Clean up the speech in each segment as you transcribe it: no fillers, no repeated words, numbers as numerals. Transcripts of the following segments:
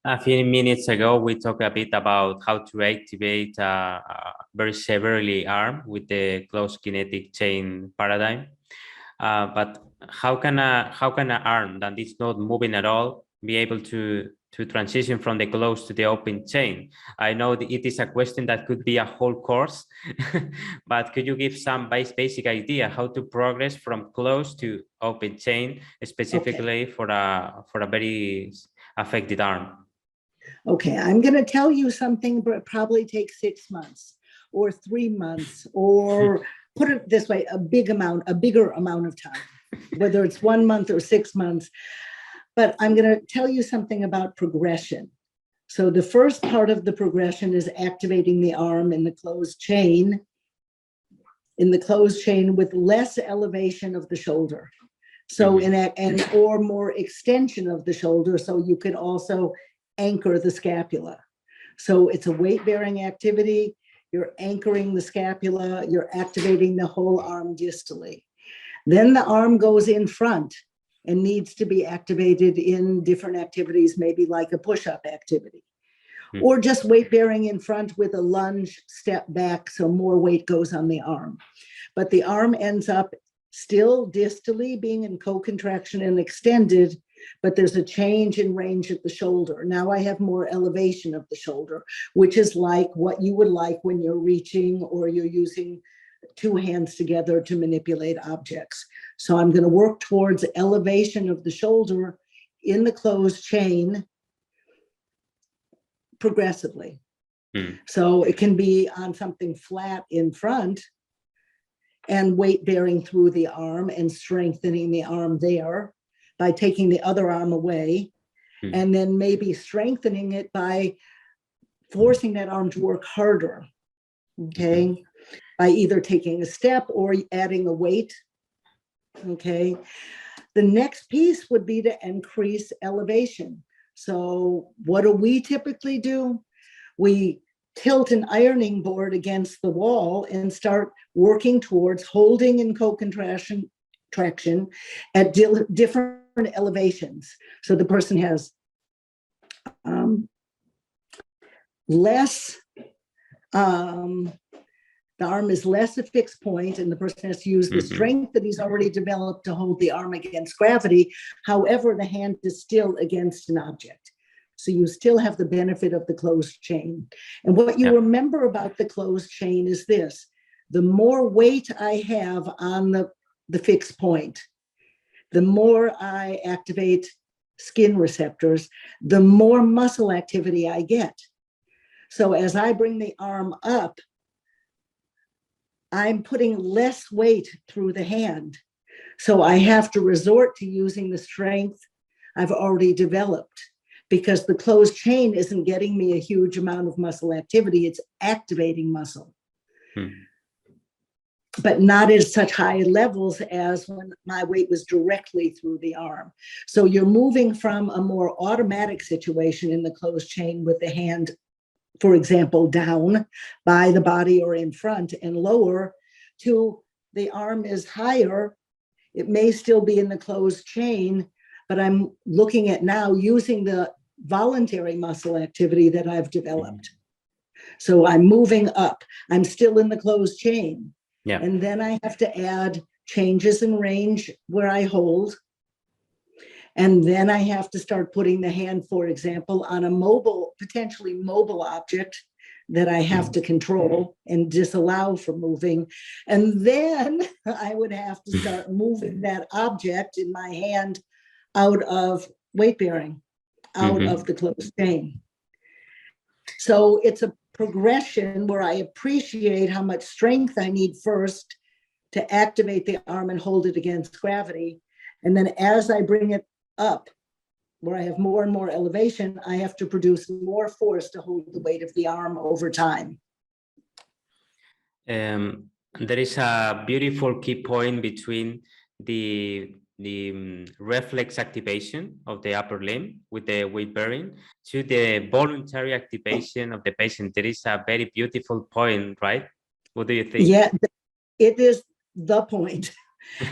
A few minutes ago, we talked a bit about how to activate a very severely arm with the closed kinetic chain paradigm. But how can an arm that is not moving at all be able to transition from the closed to the open chain? I know that it is a question that could be a whole course, but could you give some basic idea how to progress from closed to open chain, specifically for a very affected arm? Okay, I'm going to tell you something, but it probably takes 6 months or 3 months, or put it this way, a bigger amount of time, whether it's 1 month or 6 months. But I'm going to tell you something about progression. So the first part of the progression is activating the arm in the closed chain, with less elevation of the shoulder. So or more extension of the shoulder, so you can also anchor the scapula. So it's a weight-bearing activity. You're anchoring the scapula, you're activating the whole arm distally. Then the arm goes in front and needs to be activated in different activities, maybe like a push-up activity, or just weight-bearing in front with a lunge step back, so more weight goes on the arm. But the arm ends up still distally being in co-contraction and extended, but there's a change in range at the shoulder. Now I have more elevation of the shoulder, which is like what you would like when you're reaching or you're using 2 hands together to manipulate objects. So I'm going to work towards elevation of the shoulder in the closed chain progressively. So it can be on something flat in front and weight bearing through the arm and strengthening the arm there by taking the other arm away, and then maybe strengthening it by forcing that arm to work harder, okay, by either taking a step or adding a weight, okay. The next piece would be to increase elevation. So what do we typically do? We tilt an ironing board against the wall and start working towards holding in co-contraction traction at different elevations. So the person has less, the arm is less a fixed point, and the person has to use the strength that he's already developed to hold the arm against gravity. However, the hand is still against an object. So you still have the benefit of the closed chain. And what you remember about the closed chain is this: the more weight I have on the fixed point, the more I activate skin receptors, the more muscle activity I get. So as I bring the arm up, I'm putting less weight through the hand. So I have to resort to using the strength I've already developed, because the closed chain isn't getting me a huge amount of muscle activity, it's activating muscle. But not at such high levels as when my weight was directly through the arm. So you're moving from a more automatic situation in the closed chain with the hand, for example, down by the body or in front and lower, to the arm is higher. It may still be in the closed chain, but I'm looking at now using the voluntary muscle activity that I've developed. So I'm moving up. I'm still in the closed chain. Yeah. And then I have to add changes in range where I hold. And then I have to start putting the hand, for example, on a mobile, potentially mobile object that I have to control and disallow from moving. And then I would have to start moving that object in my hand out of weight bearing, out of the closed chain. So it's a progression where I appreciate how much strength I need first to activate the arm and hold it against gravity. And then as I bring it up, where I have more and more elevation, I have to produce more force to hold the weight of the arm over time. There is a beautiful key point between the reflex activation of the upper limb with the weight bearing to the voluntary activation of the patient. There is a very beautiful point, right? What do you think? Yeah, it is the point.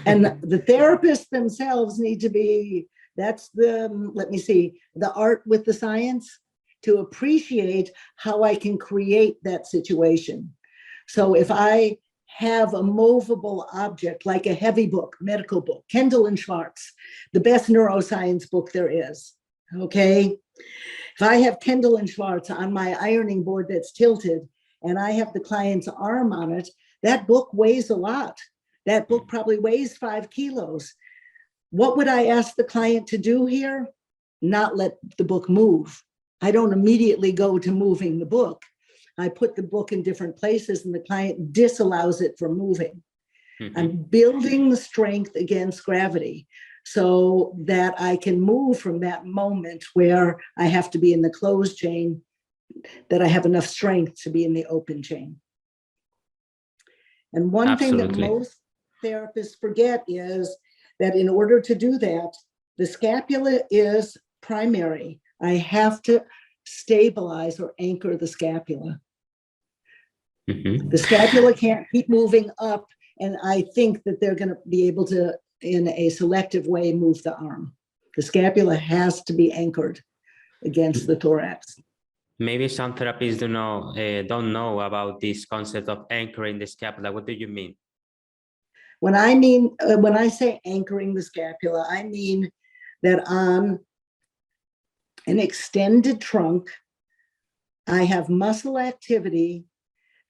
And the therapists themselves need to be, that's the, let me see, the art with the science. to appreciate how I can create that situation. So if I have a movable object like a heavy book, medical book, Kendall and Schwartz, the best neuroscience book there is, okay? If I have Kendall and Schwartz on my ironing board that's tilted and I have the client's arm on it, that book weighs a lot. That book probably weighs 5 kilos. What would I ask the client to do here? Not let the book move. I don't immediately go to moving the book. I put the book in different places and the client disallows it from moving. I'm building the strength against gravity so that I can move from that moment where I have to be in the closed chain, that I have enough strength to be in the open chain. And one thing that most therapists forget is that in order to do that, the scapula is primary. I have to stabilize or anchor the scapula. The scapula can't keep moving up, and I think that they're going to be able to, in a selective way, move the arm. The scapula has to be anchored against the thorax. Maybe some therapists don't know about this concept of anchoring the scapula. What do you mean? When I say anchoring the scapula, I mean that on an extended trunk, I have muscle activity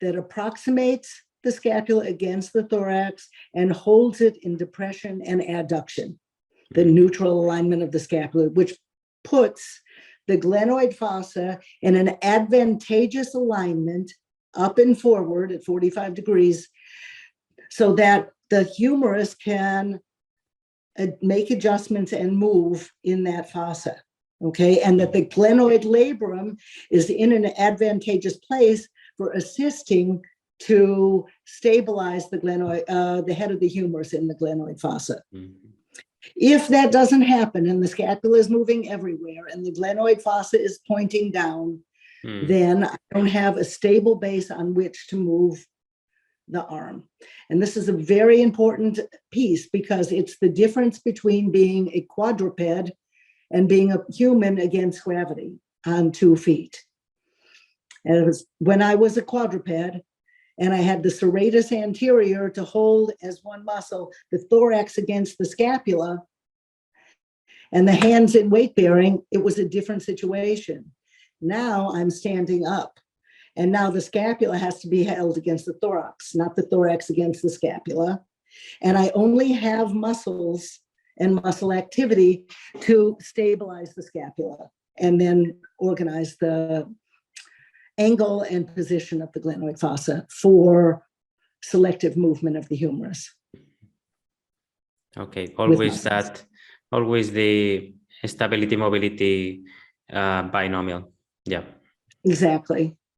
that approximates the scapula against the thorax and holds it in depression and adduction, the neutral alignment of the scapula, which puts the glenoid fossa in an advantageous alignment up and forward at 45 degrees so that the humerus can make adjustments and move in that fossa, okay? And that the glenoid labrum is in an advantageous place for assisting to stabilize the glenoid, the head of the humerus in the glenoid fossa. If that doesn't happen and the scapula is moving everywhere and the glenoid fossa is pointing down, then I don't have a stable base on which to move the arm. And this is a very important piece because it's the difference between being a quadruped and being a human against gravity on 2 feet. And it was when I was a quadruped and I had the serratus anterior to hold as one muscle, the thorax against the scapula, and the hands in weight bearing, it was a different situation. Now I'm standing up, and now the scapula has to be held against the thorax, not the thorax against the scapula. And I only have muscles and muscle activity to stabilize the scapula and then organize the angle and position of the glenoid fossa for selective movement of the humerus. Okay, always the stability mobility binomial. Yeah. Exactly.